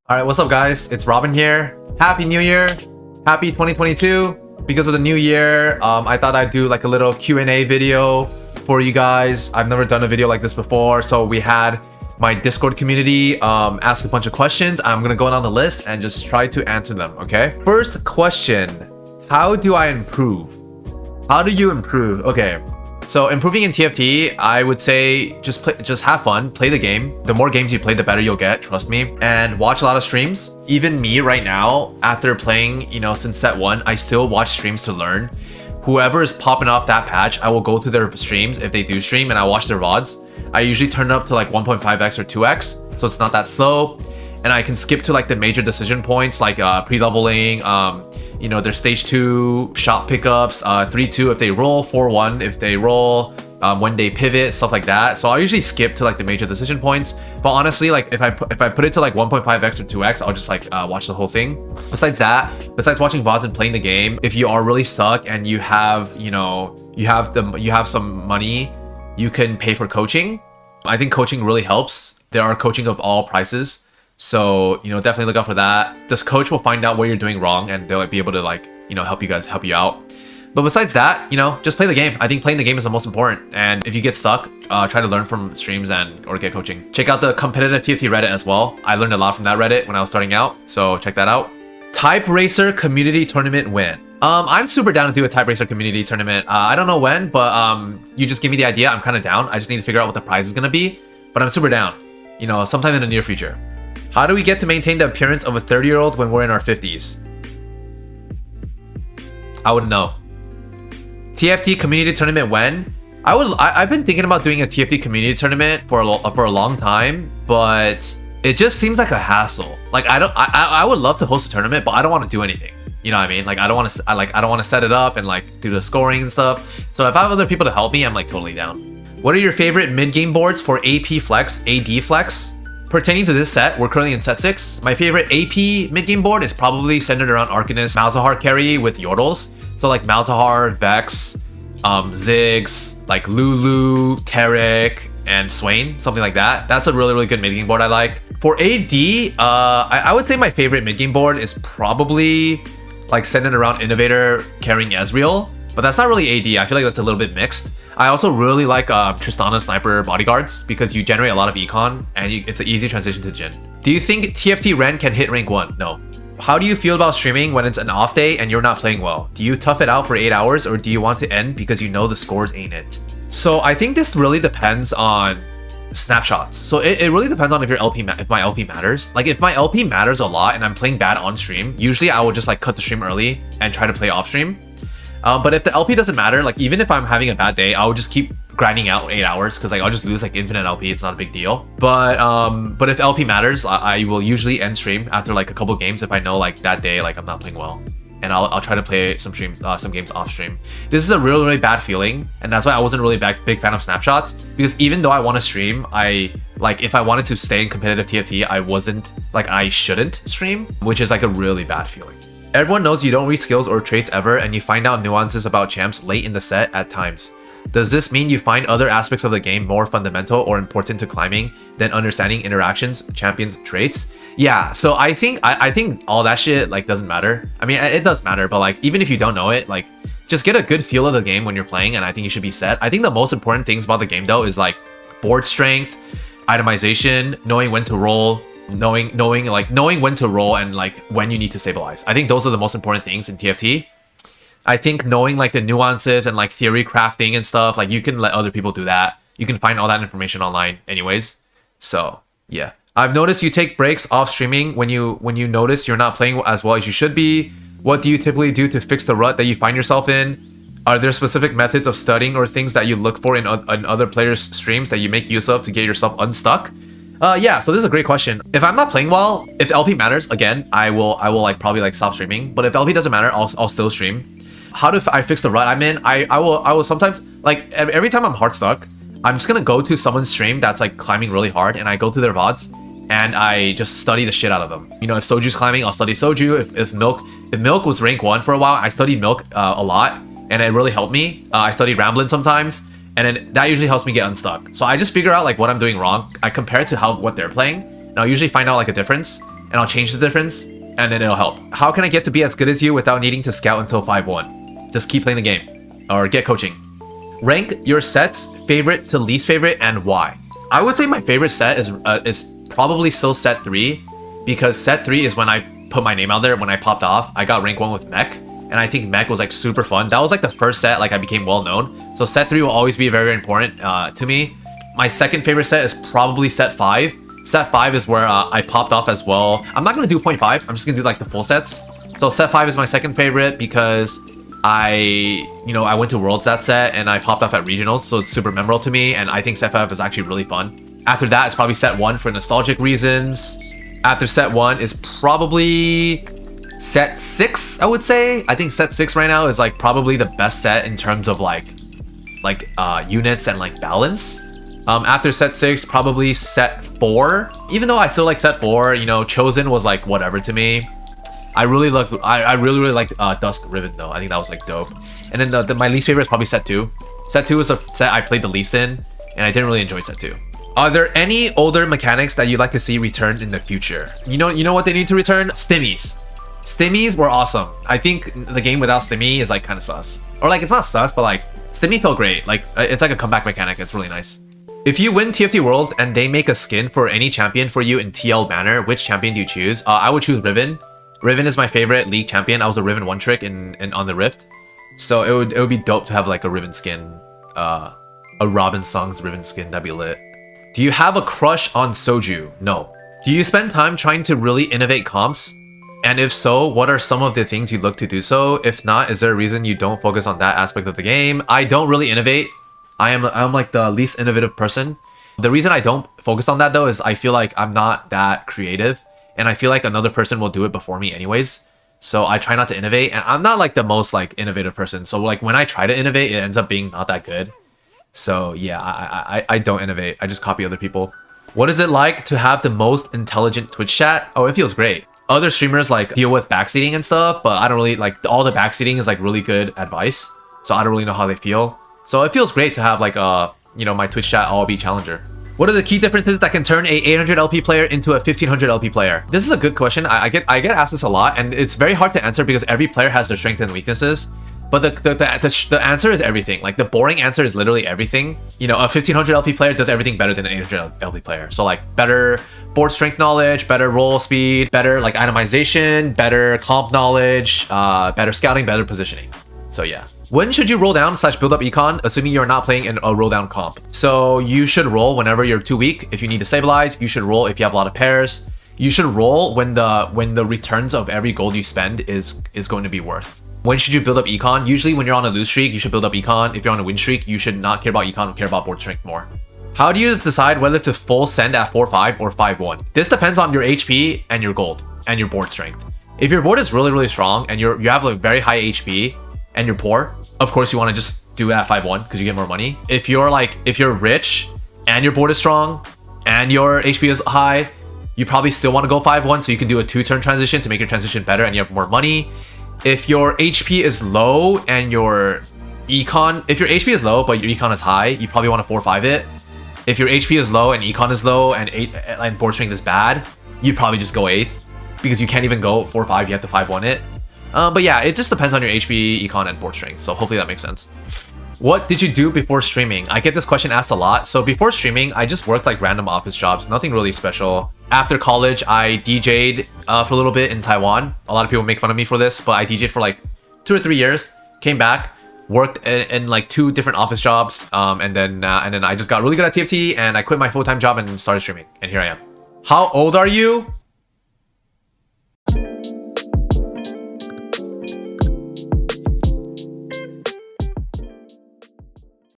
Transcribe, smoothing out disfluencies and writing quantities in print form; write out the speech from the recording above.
Alright, what's up guys? It's Robin here. Happy New Year! Happy 2022! Because of the new year, I thought I'd do like a little Q&A video for you guys. I've never done a video like this before, so we had my Discord community ask a bunch of questions. I'm gonna go down the list and just try to answer them, okay? First question, how do I improve? How do you improve? Okay. So improving in TFT, I would say just have fun, play the game. The more games you play, the better you'll get, trust me. And watch a lot of streams. Even me right now, after playing, since set 1, I still watch streams to learn. Whoever is popping off that patch, I will go to their streams if they do stream and I watch their VODs. I usually turn it up to like 1.5x or 2x, so it's not that slow. And I can skip to like the major decision points like pre-leveling, their stage 2 shot pickups, 3-2 if they roll, 4-1 if they roll, when they pivot, stuff like that. So I usually skip to like the major decision points. But honestly, like if I put it to like 1.5x or 2x, I'll just like watch the whole thing. Besides watching VODs and playing the game, if you are really stuck and you have some money, you can pay for coaching. I think coaching really helps. There are coaching of all prices. So, definitely look out for that. This coach will find out what you're doing wrong and they'll be able to help you out. But besides that, just play the game. I think playing the game is the most important. And if you get stuck, try to learn from streams or get coaching. Check out the competitive TFT Reddit as well. I learned a lot from that Reddit when I was starting out. So check that out. Type Racer Community Tournament win. I'm super down to do a Type Racer Community Tournament. I don't know when, but you just give me the idea. I'm kind of down. I just need to figure out what the prize is going to be. But I'm super down. Sometime in the near future. How do we get to maintain the appearance of a 30-year-old when we're in our 50s? I wouldn't know. TFT Community Tournament when? I've been thinking about doing a TFT Community Tournament for a long time, but it just seems like a hassle. Like I would love to host a tournament, but I don't want to do anything. You know what I mean? Like I don't want to set it up and like do the scoring and stuff. So if I have other people to help me, I'm like totally down. What are your favorite mid-game boards for AP Flex, AD Flex? Pertaining to this set, we're currently in set 6. My favorite AP mid-game board is probably centered around Arcanist Malzahar carry with Yordles. So like Malzahar, Vex, Ziggs, like Lulu, Taric, and Swain, something like that. That's a really, really good mid-game board I like. For AD, I would say my favorite mid-game board is probably like centered around Innovator carrying Ezreal. But that's not really AD. I feel like that's a little bit mixed. I also really like Tristana Sniper Bodyguards because you generate a lot of econ and it's an easy transition to Jhin. Do you think TFT Ren can hit rank 1? No. How do you feel about streaming when it's an off day and you're not playing well? Do you tough it out for 8 hours or do you want to end because you know the scores ain't it? So I think this really depends on snapshots. So it really depends on if my LP matters. Like if my LP matters a lot and I'm playing bad on stream, usually I will just like cut the stream early and try to play off stream. But if the LP doesn't matter, like even if I'm having a bad day, I'll just keep grinding out 8 hours because like I'll just lose like infinite LP. It's not a big deal. But if LP matters, I will usually end stream after like a couple games if I know like that day like I'm not playing well, and I'll try to play some games off stream. This is a really, really bad feeling, and that's why I wasn't really big fan of snapshots, because even though I want to stream, if I wanted to stay in competitive TFT, I shouldn't stream, which is like a really bad feeling. Everyone knows you don't read skills or traits ever, and you find out nuances about champs late in the set at times. Does this mean you find other aspects of the game more fundamental or important to climbing than understanding interactions, champions, traits? Yeah, so I think all that shit like doesn't matter. I mean, it does matter, but like even if you don't know it, like just get a good feel of the game when you're playing, and I think you should be set. I think the most important things about the game though is like board strength, itemization, knowing when to roll, knowing when to roll and like when you need to stabilize. I think those are the most important things in TFT. I think knowing like the nuances and like theory crafting and stuff, like you can let other people do that. You can find all that information online anyways. So yeah, I've noticed you take breaks off streaming when you notice you're not playing as well as you should be. What do you typically do to fix the rut that you find yourself in? Are there specific methods of studying or things that you look for in other players' streams that you make use of to get yourself unstuck? Yeah, so this is a great question. If I'm not playing well, if LP matters, again, I will like probably like stop streaming. But if LP doesn't matter, I'll still stream. How do I fix the rut I'm in? I will sometimes, like every time I'm hard stuck, I'm just gonna go to someone's stream that's like climbing really hard, and I go to their VODs and I just study the shit out of them. If Soju's climbing, I'll study Soju. If Milk was rank 1 for a while, I studied Milk a lot, and it really helped me. I studied Ramblin' sometimes. And then that usually helps me get unstuck. So I just figure out like what I'm doing wrong. I compare it to what they're playing, and I'll usually find out like a difference. and I'll change the difference, and then it'll help. How can I get to be as good as you without needing to scout until 5-1? Just keep playing the game, or get coaching. Rank your sets favorite to least favorite and why. I would say my favorite set is probably still set 3, because set 3 is when I put my name out there. When I popped off, I got rank 1 with Mech, and I think Mech was like super fun. That was like the first set like I became well known. So set 3 will always be very, very important to me. My second favorite set is probably set 5. Set 5 is where I popped off as well. I'm not gonna do 0.5. I'm just gonna do like the full sets. So set 5 is my second favorite because I went to Worlds that set and I popped off at regionals, so it's super memorable to me, and I think set 5 is actually really fun. After that, it's probably set 1 for nostalgic reasons. After set 1 is probably set 6, I would say. I think set 6 right now is like probably the best set in terms of like units and like balance. After set 6, probably set 4. Even though I still like set 4, Chosen was like whatever to me. I really liked Dusk Ribbon though. I think that was like dope. And then my least favorite is probably set 2. Set 2 is a set I played the least in, and I didn't really enjoy set 2. Are there any older mechanics that you'd like to see returned in the future? You know what they need to return? Stimmies. Stimmies were awesome. I think the game without Stimmy is like kind of sus. Or like, it's not sus, but like Stimmy felt great. Like, it's like a comeback mechanic. It's really nice. If you win TFT Worlds and they make a skin for any champion for you in TL banner, which champion do you choose? I would choose Riven. Riven is my favorite league champion. I was a Riven 1-trick on the Rift. So it would be dope to have like a Riven skin. A Robinsongz Riven skin. That'd be lit. Do you have a crush on Soju? No. Do you spend time trying to really innovate comps? And if so, what are some of the things you look to do so? If not, is there a reason you don't focus on that aspect of the game? I don't really innovate. I'm like the least innovative person. The reason I don't focus on that though is I feel like I'm not that creative, and I feel like another person will do it before me anyways. So I try not to innovate, and I'm not like the most like innovative person. So like when I try to innovate, it ends up being not that good. So yeah, I don't innovate. I just copy other people. What is it like to have the most intelligent Twitch chat? Oh, it feels great. Other streamers like deal with backseating and stuff, but I don't really like all the backseating is like really good advice. So I don't really know how they feel. So it feels great to have like my Twitch chat all be challenger. What are the key differences that can turn a 800 LP player into a 1500 LP player? This is a good question. I get asked this a lot, and it's very hard to answer because every player has their strengths and weaknesses. But the answer is everything. Like the boring answer is literally everything. A 1500 LP player does everything better than an 800 LP player. So like better board strength knowledge, better roll speed, better like itemization, better comp knowledge, better scouting, better positioning. So yeah. When should you roll down / build up econ, assuming you're not playing in a roll down comp? So you should roll whenever you're too weak. If you need to stabilize, you should roll if you have a lot of pairs. You should roll when the returns of every gold you spend is going to be worth. When should you build up econ? Usually when you're on a lose streak, you should build up econ. If you're on a win streak, you should not care about econ, care about board strength more. How do you decide whether to full send at 4-5 or 5-1? This depends on your HP and your gold and your board strength. If your board is really, really strong and you have a very high HP and you're poor, of course you want to just do it at 5-1 because you get more money. If you're rich and your board is strong and your HP is high, you probably still want to go 5-1 so you can do a 2-turn transition to make your transition better and you have more money. If your HP is low and your econ, if your HP is low but your econ is high, you probably want to 4-5 it. If your HP is low and econ is low and board strength is bad, you'd probably just go 8th because you can't even go 4-5, you have to 5-1 it. But yeah, it just depends on your HP, econ, and board strength. So hopefully that makes sense. What did you do before streaming? I get this question asked a lot. So before streaming, I just worked like random office jobs, nothing really special. After college, I DJ'd for a little bit in Taiwan. A lot of people make fun of me for this, but I DJ'd for like 2 or 3 years. Came back, worked in like 2 different office jobs, and then I just got really good at TFT, and I quit my full-time job and started streaming. And here I am. How old are you?